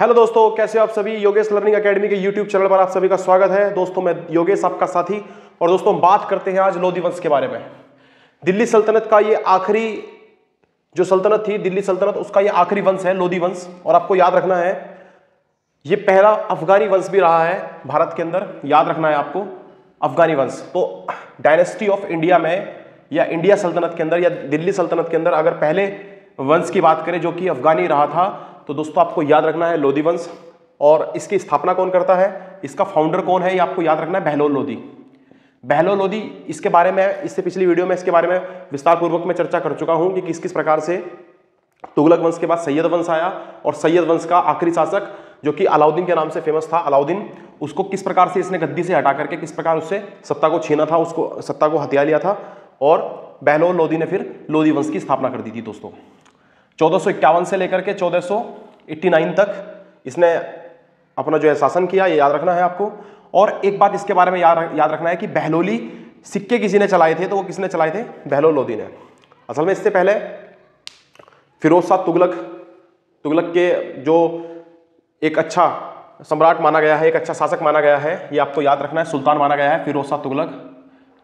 Hello दोस्तों, कैसे हो आप सभी। योगेश लर्निंग एकेडमी के यूट्यूब चैनल पर आप सभी का स्वागत है। दोस्तों मैं योगेश आपका साथी, और दोस्तों बात करते हैं आज लोधी वंश के बारे में। दिल्ली सल्तनत का ये आखिरी जो सल्तनत थी, दिल्ली सल्तनत, उसका ये आखिरी वंश है लोधी वंश। और आपको याद रखना है ये पहला अफगानी वंश भी रहा है भारत के अंदर, याद रखना है आपको, अफगानी वंश। तो डायनेस्टी ऑफ इंडिया में या इंडिया सल्तनत के अंदर या दिल्ली सल्तनत के अंदर अगर पहले वंश की बात करें जो कि अफगानी रहा था, तो दोस्तों आपको याद रखना है लोधी वंश। और इसकी स्थापना कौन करता है, इसका फाउंडर कौन है, ये आपको याद रखना है, बहलोल लोधी। बहलोल लोधी, इसके बारे में इससे पिछली वीडियो में इसके बारे में विस्तार पूर्वक मैं चर्चा कर चुका हूं कि किस किस प्रकार से तुगलक वंश के बाद सैयद वंश आया, और सैयद वंश का आखिरी शासक जो कि अलाउद्दीन के नाम से फेमस था, अलाउद्दीन, उसको किस प्रकार से इसने गद्दी से हटा करके किस प्रकार उससे सत्ता को छीना था, उसको सत्ता को हथिया लिया था, और बहलोल लोधी ने फिर लोधी वंश की स्थापना कर दी थी। दोस्तों 1451 से लेकर के 1489 तक इसने अपना जो है शासन किया, ये याद रखना है आपको। और एक बात इसके बारे में याद रखना है कि बहलोली सिक्के किसी ने चलाए थे, तो वो किसने चलाए थे, बहलोल लोधी ने। असल में इससे पहले फिरोज शाह तुगलक के जो एक अच्छा सम्राट माना गया है, एक अच्छा शासक माना गया है, ये आपको याद रखना है, सुल्तान माना गया है फिरोज शाह तुगलक,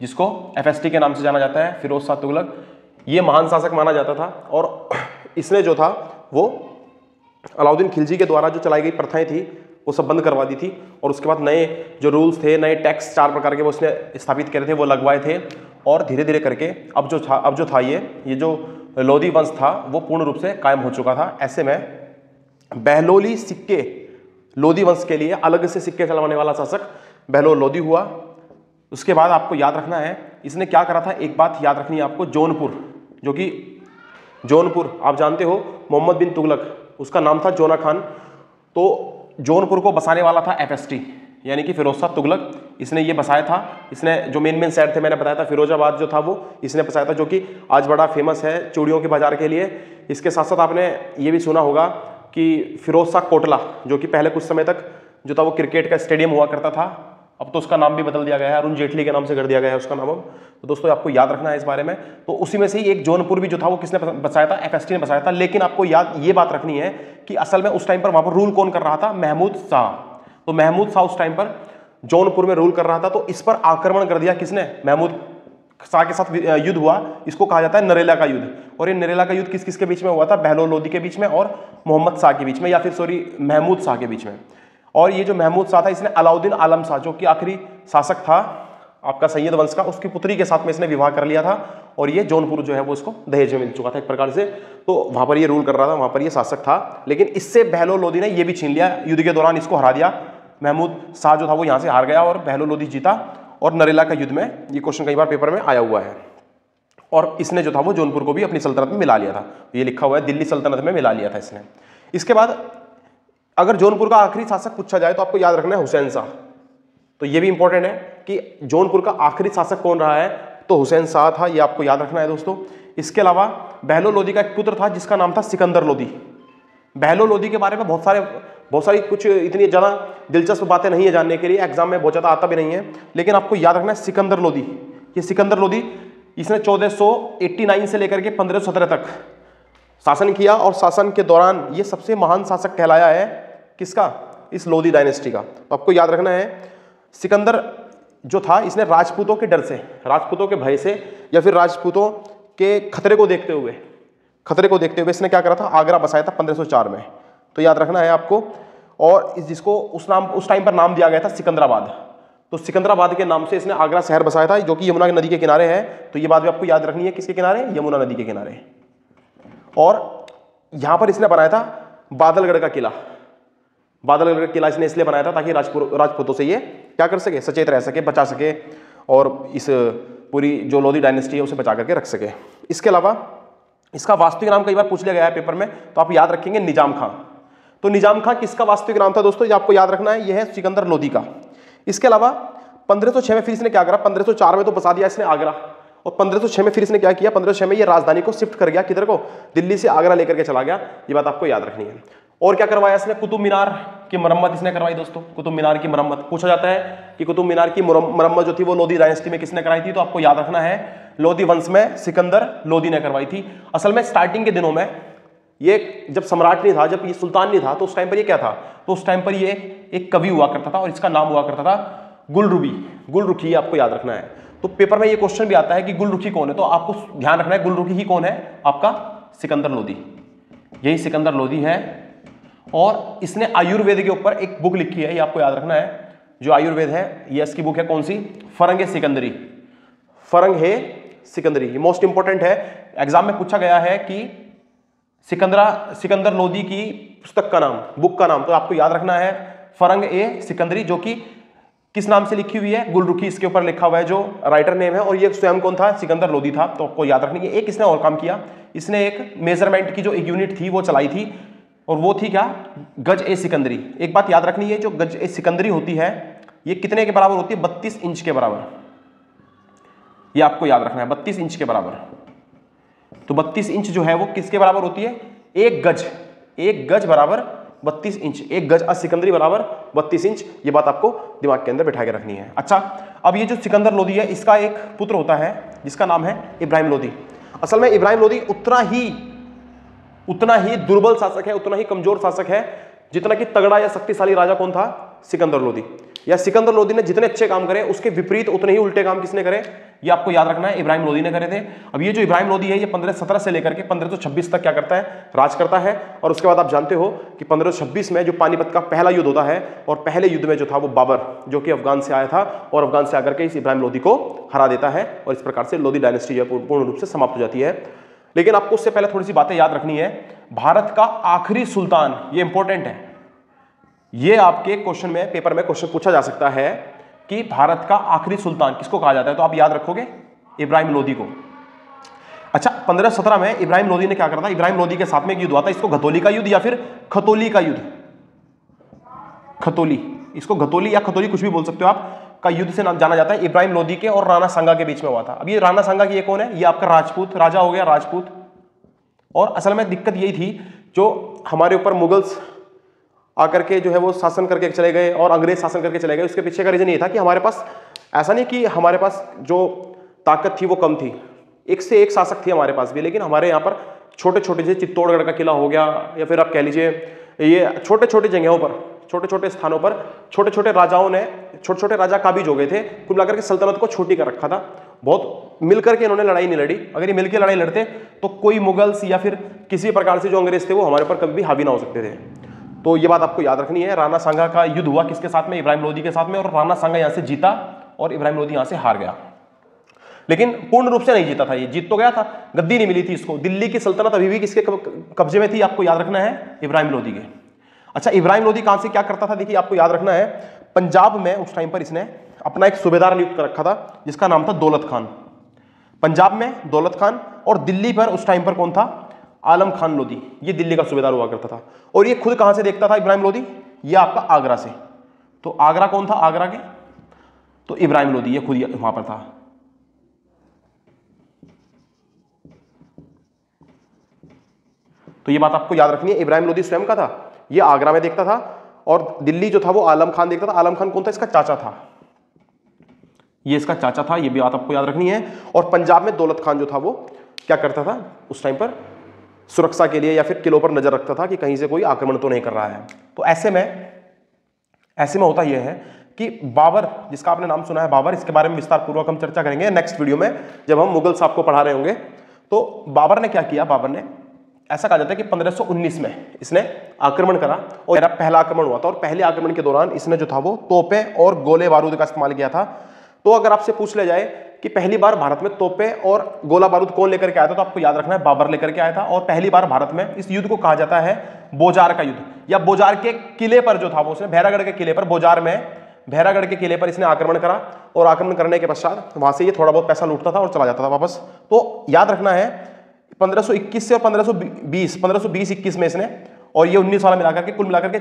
जिसको FST के नाम से जाना जाता है, फिरोज शाह तुगलक। ये महान शासक माना जाता था, और इसने जो था वो अलाउद्दीन खिलजी के द्वारा जो चलाई गई प्रथाएं थी वो सब बंद करवा दी थी, और उसके बाद नए जो रूल्स थे, नए टैक्स 4 प्रकार के वो उसने स्थापित करे थे, वो लगवाए थे। और धीरे धीरे करके अब जो था ये जो लोधी वंश था वो पूर्ण रूप से कायम हो चुका था। ऐसे में बहलोली सिक्के लोधी वंश के लिए अलग से सिक्के चलवाने वाला शासक बहलोल लोधी हुआ। उसके बाद आपको याद रखना है इसने क्या करा था, एक बात याद रखनी है आपको, जौनपुर, जो कि जौनपुर आप जानते हो मोहम्मद बिन तुगलक, उसका नाम था जोना खान। तो जौनपुर को बसाने वाला था FST यानी कि फिरोज शाह तुगलक, इसने ये बसाया था। इसने जो मेन शहर थे मैंने बताया था, फिरोजाबाद जो था वो इसने बसाया था, जो कि आज बड़ा फेमस है चूड़ियों के बाजार के लिए। इसके साथ साथ आपने ये भी सुना होगा कि फिरोज शाह कोटला, जो कि पहले कुछ समय तक जो था वो क्रिकेट का स्टेडियम हुआ करता था, अब तो उसका नाम भी बदल दिया गया है, अरुण जेटली के नाम से कर दिया गया है उसका नाम अब। तो दोस्तों आपको याद रखना है इस बारे में। तो उसी में से ही एक जौनपुर भी जो था वो किसने बसाया था, FST ने बसाया था। लेकिन आपको ये बात रखनी है कि असल में उस टाइम पर वहां पर रूल कौन कर रहा था, महमूद शाह। तो महमूद शाह उस टाइम पर जौनपुर में रूल कर रहा था, तो इस पर आक्रमण कर दिया किसने, महमूद शाह के साथ युद्ध हुआ। इसको कहा जाता है नरेला का युद्ध। और ये नरेला का युद्ध किस किस के बीच में हुआ था, बहलोल लोधी के बीच में और मोहम्मद शाह के बीच में, या फिर सॉरी महमूद शाह के बीच में। और ये जो महमूद शाह था, इसने अलाउद्दीन आलम शाह, जो कि आखिरी शासक था आपका सैयद वंश का, उसकी पुत्री के साथ में इसने विवाह कर लिया था, और ये जौनपुर जो है वो इसको दहेज में मिल चुका था एक प्रकार से। तो वहां पर ये रूल कर रहा था, वहां पर ये शासक था। लेकिन इससे बहलोल लोधी ने ये भी छीन लिया, युद्ध के दौरान इसको हरा दिया। महमूद शाह जो था वो यहां से हार गया और बहलोल लोधी जीता। और नरेला का युद्ध में, ये क्वेश्चन कई बार पेपर में आया हुआ है, और इसने जो था वो जौनपुर को भी अपनी सल्तनत में मिला लिया था। ये लिखा हुआ है दिल्ली सल्तनत में मिला लिया था इसने। इसके बाद अगर जौनपुर का आखिरी शासक पूछा जाए तो आपको याद रखना है हुसैन शाह। तो ये भी इंपॉर्टेंट है कि जौनपुर का आखिरी शासक कौन रहा है, तो हुसैन शाह था, ये आपको याद रखना है दोस्तों। इसके अलावा बहलोल लोधी का एक पुत्र था जिसका नाम था सिकंदर लोधी। बहलोल लोधी के बारे में बहुत सारी कुछ इतनी ज्यादा दिलचस्प बातें नहीं है जानने के लिए, एग्जाम में बहुत ज्यादा आता भी नहीं है, लेकिन आपको याद रखना है सिकंदर लोधी। ये सिकंदर लोधी इसने 1489 से लेकर के 1517 तक शासन किया, और शासन के दौरान ये सबसे महान शासक कहलाया है किसका, इस लोधी डायनेस्टी का। तो आपको याद रखना है सिकंदर जो था, इसने राजपूतों के डर से, राजपूतों के भय से, या फिर राजपूतों के खतरे को देखते हुए इसने क्या करा था, आगरा बसाया था 1504 में। तो याद रखना है आपको। और जिसको उस टाइम पर नाम दिया गया था सिकंदराबाद। तो सिकंदराबाद के नाम से इसने आगरा शहर बसाया था, जो कि यमुना नदी के किनारे है। तो ये बात भी आपको याद रखनी है, किसके किनारे, यमुना नदी के किनारे। और यहां पर इसने बनाया था बादलगढ़ का किला। बादलगढ़ का किला इसने इसलिए बनाया था ताकि राजपूतों से ये क्या कर सके, सचेत रह सके, बचा सके, और इस पूरी जो लोधी डायनेस्टी है उसे बचा करके रख सके। इसके अलावा इसका वास्तविक नाम कई बार पूछ लिया गया है पेपर में, तो आप याद रखेंगे निजाम खां। तो निजाम खां किसका वास्तविक नाम था दोस्तों, ये आपको याद रखना है, यह है सिकंदर लोधी का। इसके अलावा 1506 में फिर इसने क्या करा, 1504 में तो बसा दिया इसने आगरा, और 1506 में फिर इसने क्या किया, 1506 में ये राजधानी को शिफ्ट कर गया, किधर को, दिल्ली से आगरा लेकर के चला गया। ये बात आपको याद रखनी है। और क्या करवाया इसने, कुतुब मीनार की मरम्मत इसने करवाई दोस्तों। कुतुब मीनार की मरम्मत पूछा जाता है कि कुतुब मीनार की मरम्मत जो थी वो लोधी डायनेस्टी में किसने कराई थी, तो आपको याद रखना है लोधी वंश में सिकंदर लोधी ने करवाई थी। असल में स्टार्टिंग के दिनों में ये जब सम्राट नहीं था, जब ये सुल्तान नहीं था, तो उस टाइम पर ये क्या था, तो उस टाइम पर ये एक कवि हुआ करता था और इसका नाम हुआ करता था गुलरुखी। गुलरुखी आपको याद रखना है। तो पेपर में ये क्वेश्चन भी आता है कि गुलरुखी कौन है, तो आपको ध्यान रखना है गुलरुखी ही कौन है, आपका सिकंदर लोदी। यही सिकंदर लोदी है और इसने आयुर्वेद के ऊपर एक बुक लिखी है, ये आपको याद रखना है। जो आयुर्वेद है ये इसकी बुक है कौन सी, फरंग सिकंदरी। फरंग है सिकंदरी, ये मोस्ट इंपॉर्टेंट है। एग्जाम में पूछा गया है कि सिकंदर लोदी की पुस्तक का नाम, बुक का नाम, तो आपको याद रखना है फरंग ए सिकंदरी, जो कि किस नाम से लिखी हुई है, गुलरुखी इसके ऊपर लिखा हुआ है जो राइटर नेम है। और ये स्वयं कौन था, सिकंदर लोदी था। तो आपको याद रखनी है। एक इसने और काम किया, इसने एक मेजरमेंट की जो एक यूनिट थी वो चलाई थी, और वो थी क्या, गज ए सिकंदरी। एक बात याद रखनी है, जो गज ए सिकंदरी होती है ये कितने के बराबर होती है, 32 इंच के बराबर। ये आपको याद रखना है, 32 इंच के बराबर। तो 32 इंच जो है वो किसके बराबर होती है, एक गज बराबर 32 इंच, एक गज सिकंदरी बराबर 32 इंच। ये बात आपको दिमाग के अंदर बैठा के रखनी है। अच्छा, अब ये जो सिकंदर लोदी है इसका एक पुत्र होता है जिसका नाम है इब्राहिम लोदी। असल में इब्राहिम लोदी उतना ही दुर्बल शासक है, उतना ही कमजोर शासक है जितना कि तगड़ा या शक्तिशाली राजा कौन था, सिकंदर लोदी। या सिकंदर लोदी ने जितने अच्छे काम करे उसके विपरीत उतने ही उल्टे काम किसने करे, ये आपको याद रखना है, इब्राहिम लोदी ने करे थे। अब ये जो इब्राहिम लोदी है ये 1517 से लेकर के 1526 तक क्या करता है, राज करता है। और उसके बाद आप जानते हो कि 1526 में जो पानीपत का पहला युद्ध होता है, और पहले युद्ध में जो था वो बाबर जो कि अफगान से आया था, और अफगान से आकर के इस इब्राहिम लोदी को हरा देता है, और इस प्रकार से लोदी डायनेस्टी जो पूर्ण रूप से समाप्त हो जाती है। लेकिन आपको उससे पहले थोड़ी सी बातें याद रखनी है। भारत का आखिरी सुल्तान, ये इंपॉर्टेंट है, ये आपके क्वेश्चन में, पेपर में क्वेश्चन पूछा जा सकता है कि भारत का आखिरी सुल्तान किसको कहा जाता है, तो आप याद रखोगे इब्राहिम लोदी को। अच्छा, 1517 में इब्राहिम लोदी ने क्या करा था, इब्राहिम लोदी के साथ में एक युद्ध हुआ था, इसको घतौली का युद्ध या फिर खतौली का युद्ध, खतौली, इसको घतौली या खतौली कुछ भी बोल सकते हो आप, का युद्ध से नाम जाना जाता है। इब्राहिम लोदी के और राणा सांगा के बीच में हुआ था। अब ये राणा सांगा की ये कौन है, ये आपका राजपूत राजा हो गया, राजपूत। और असल में दिक्कत यही थी, जो हमारे ऊपर मुगल्स आकर के जो है वो शासन करके चले गए और अंग्रेज शासन करके चले गए, उसके पीछे का रीजन ये था कि हमारे पास, ऐसा नहीं कि हमारे पास जो ताकत थी वो कम थी, एक से एक शासक थी हमारे पास भी, लेकिन हमारे यहाँ पर छोटे छोटे जैसे चित्तौड़गढ़ का किला हो गया, या फिर आप कह लीजिए ये छोटे छोटे जगहों पर, छोटे छोटे स्थानों पर छोटे छोटे राजाओं ने, छोटे छोटे राजा काबिज हो गए थे, कुल मिलाकर के सल्तनत को छोटी कर रखा था। बहुत मिलकर के इन्होंने लड़ाई नहीं लड़ी। अगर ये मिलकर लड़ाई लड़ते तो कोई मुगल्स या फिर किसी प्रकार से जो अंग्रेज थे वो हमारे ऊपर कभी भी हावी ना हो सकते थे। तो ये बात आपको याद रखनी है। राणा सांगा का युद्ध हुआ किसके साथ में, इब्राहिम लोदी के साथ में, और राणा सांगा यहां से जीता और इब्राहिम लोदी यहां से हार गया, लेकिन पूर्ण रूप से नहीं जीता था। ये जीत तो गया था, गद्दी नहीं मिली थी इसको। दिल्ली की सल्तनत अभी भी किसके कब्जे में थी, आपको याद रखना है, इब्राहिम लोदी के। अच्छा, इब्राहिम लोदी कहां से क्या करता था, देखिए आपको याद रखना है, पंजाब में उस टाइम पर इसने अपना एक सूबेदार नियुक्त कर रखा था जिसका नाम था दौलत खान। पंजाब में दौलत खान, और दिल्ली पर उस टाइम पर कौन था, आलम खान लोदी, ये दिल्ली का सूबेदार हुआ करता था। और ये खुद कहां से देखता था इब्राहिम लोदी, ये आपका आगरा से। तो आगरा कौन था, आगरा के, तो इब्राहिम लोदी ये खुद वहां पर था। तो ये बात आपको याद रखनी है, इब्राहिम लोदी स्वयं का था, ये आगरा में देखता था, और दिल्ली जो था वो आलम खान देखता था। आलम खान कौन था, इसका चाचा था, ये इसका चाचा था, ये भी बात आपको याद रखनी है। और पंजाब में दौलत खान जो था वो क्या करता था, उस टाइम पर सुरक्षा के लिए या फिर किलों पर नजर रखता था कि कहीं से कोई आक्रमण तो नहीं कर रहा है। तो ऐसे में होता यह है कि बाबर, जिसका आपने नाम सुना है बाबर, इसके बारे में विस्तार पूर्वक हम चर्चा करेंगे नेक्स्ट वीडियो में जब हम मुगल साहब को पढ़ा रहे होंगे। तो बाबर ने क्या किया, बाबर ने, ऐसा कहा जाता है कि 1519 में इसने आक्रमण करा, और मेरा पहला आक्रमण हुआ था, और पहले आक्रमण के दौरान इसने जो था वो तोपें और गोले बारूद का इस्तेमाल किया था। तो अगर आपसे पूछ लिया जाए कि पहली बार भारत में तोपें और गोला बारूद कौन लेकर के आया था, तो आपको याद रखना है बाबर लेकर के आया था। और पहली बार भारत में इस युद्ध को कहा जाता है बोजार का युद्ध, या बोजार के किले पर जो था वो उसने भैरागढ़ के किले पर, बोजार में भैरागढ़ के किले पर इसने आक्रमण करा, और आक्रमण करने के पश्चात वहां से ये थोड़ा बहुत पैसा लूटता था और चला जाता था वापस। तो याद रखना है 1521 से और 1520-21 में इसने, और ये 19 वाला मिलाकर के, कुल मिलाकर के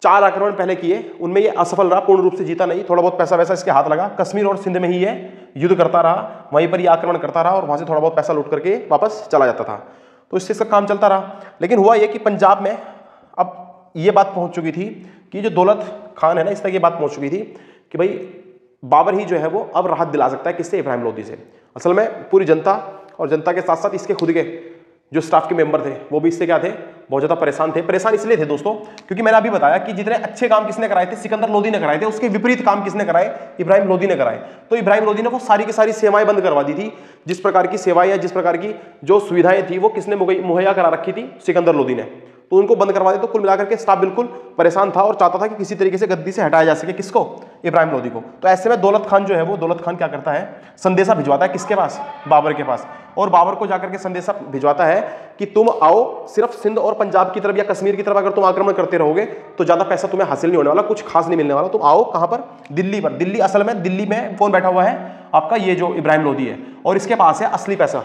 4 आक्रमण पहले किए, उनमें ये असफल रहा, पूर्ण रूप से जीता नहीं, थोड़ा बहुत पैसा वैसा इसके हाथ लगा। कश्मीर और सिंध में ही ये युद्ध करता रहा, वहीं पर ये आक्रमण करता रहा, और वहां से थोड़ा बहुत पैसा लूट करके वापस चला जाता था। तो इससे इसका काम चलता रहा। लेकिन हुआ ये कि पंजाब में अब ये बात पहुंच चुकी थी कि जो दौलत खान है ना, इस तक ये बात पहुंच चुकी थी कि भाई बाबर ही जो है वो अब राहत दिला सकता है, किससे, इब्राहिम लोदी से। असल में पूरी जनता और जनता के साथ साथ इसके खुद के जो स्टाफ के मेंबर थे वो भी इससे क्या थे, बहुत ज्यादा परेशान थे। परेशान इसलिए थे दोस्तों क्योंकि मैंने अभी बताया कि जितने अच्छे काम किसने कराए थे, सिकंदर लोदी ने कराए थे, उसके विपरीत काम किसने कराए, इब्राहिम लोदी ने कराए। तो इब्राहिम लोदी ने वो सारी की सारी सेवाएं बंद करवा दी थी। जिस प्रकार की सेवाएं या जिस प्रकार की जो सुविधाएं थी वो किसने मुहैया करा रखी थी, सिकंदर लोदी ने, तो उनको बंद करवा दिया। तो कुल मिलाकर के स्टाफ बिल्कुल परेशान था और चाहता था कि किसी तरीके से गद्दी से हटाया जा सके, किसको, इब्राहिम लोदी को। तो ऐसे में दौलत खान जो है वो, दौलत खान क्या करता है, संदेशा भिजवाता है किसके पास, बाबर के पास, और बाबर को जाकर के संदेशा भिजवाता है कि तुम आओ, सिर्फ सिंध और पंजाब की तरफ या कश्मीर की तरफ अगर तुम आक्रमण करते रहोगे तो ज्यादा पैसा तुम्हें हासिल नहीं होने वाला, कुछ खास नहीं मिलने वाला, तुम आओ कहां पर, दिल्ली पर। दिल्ली असल में, दिल्ली में कौन बैठा हुआ है, आपका ये जो इब्राहिम लोदी है, और इसके पास है असली पैसा।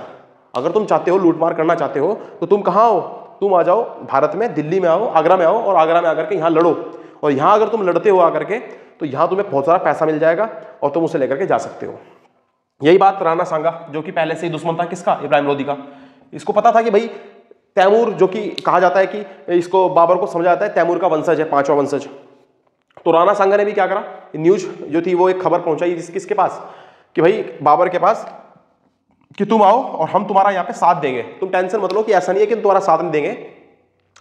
अगर तुम चाहते हो, लूटमार करना चाहते हो, तो तुम कहां आओ, तुम आ जाओ भारत में, दिल्ली में आओ, आगरा में आओ, और आगरा में आकर के यहाँ लड़ो, और यहाँ अगर तुम लड़ते हो आकर के तो यहाँ तुम्हें बहुत सारा पैसा मिल जाएगा और तुम उसे लेकर के जा सकते हो। यही बात राणा सांगा, जो कि पहले से ही दुश्मन था किसका, इब्राहिम लोदी का, इसको पता था कि भाई तैमूर, जो कि कहा जाता है कि इसको बाबर को समझा जाता है तैमूर का वंशज है, पांचवा वंशज। तो राणा सांगा ने भी क्या करा, न्यूज जो थी वो एक खबर पहुंचाई किसके पास, कि भाई बाबर के पास, कि तुम आओ और हम तुम्हारा यहाँ पे साथ देंगे, तुम टेंशन मत लो, कि ऐसा नहीं है कि तुम्हारा साथ नहीं देंगे।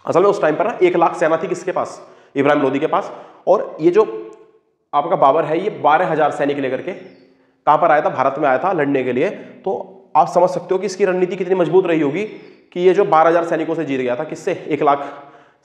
असल में उस टाइम पर ना 1 लाख सेना थी किसके पास, इब्राहिम लोदी के पास, और ये जो आपका बाबर है ये 12,000 सैनिक लेकर के कहां पर आया था, भारत में आया था लड़ने के लिए। तो आप समझ सकते हो कि इसकी रणनीति कितनी मजबूत रही होगी कि ये जो 12,000 सैनिकों से जीत गया था, किससे, 1 लाख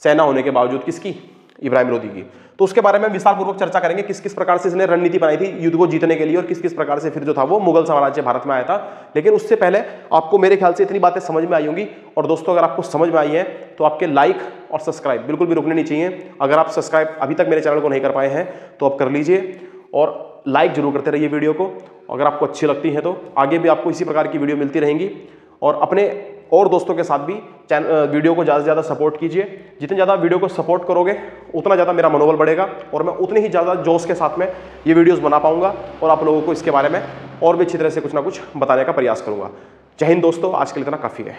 सेना होने के बावजूद, किसकी, इब्राहिम लोदी की। तो उसके बारे में विस्तार पूर्वक चर्चा करेंगे, किस किस प्रकार से इसने रणनीति बनाई थी युद्ध को जीतने के लिए, और किस किस प्रकार से फिर जो था वो मुगल साम्राज्य भारत में आया था। लेकिन उससे पहले आपको मेरे ख्याल से इतनी बातें समझ में आई होंगी। और दोस्तों अगर आपको समझ में आई है तो आपके लाइक और सब्सक्राइब बिल्कुल भी रुकने नहीं चाहिए। अगर आप सब्सक्राइब अभी तक मेरे चैनल को नहीं कर पाए हैं तो आप कर लीजिए, और लाइक जरूर करते रहिए वीडियो को। अगर आपको अच्छी लगती है तो आगे भी आपको इसी प्रकार की वीडियो मिलती रहेंगी। और अपने और दोस्तों के साथ भी वीडियो को ज़्यादा से ज़्यादा सपोर्ट कीजिए। जितने ज़्यादा वीडियो को सपोर्ट करोगे उतना ज़्यादा मेरा मनोबल बढ़ेगा, और मैं उतने ही ज़्यादा जोश के साथ में ये वीडियोस बना पाऊंगा, और आप लोगों को इसके बारे में और भी अच्छी तरह से कुछ ना कुछ बताने का प्रयास करूंगा। जय हिंद दोस्तों, आज के लिए इतना काफ़ी है।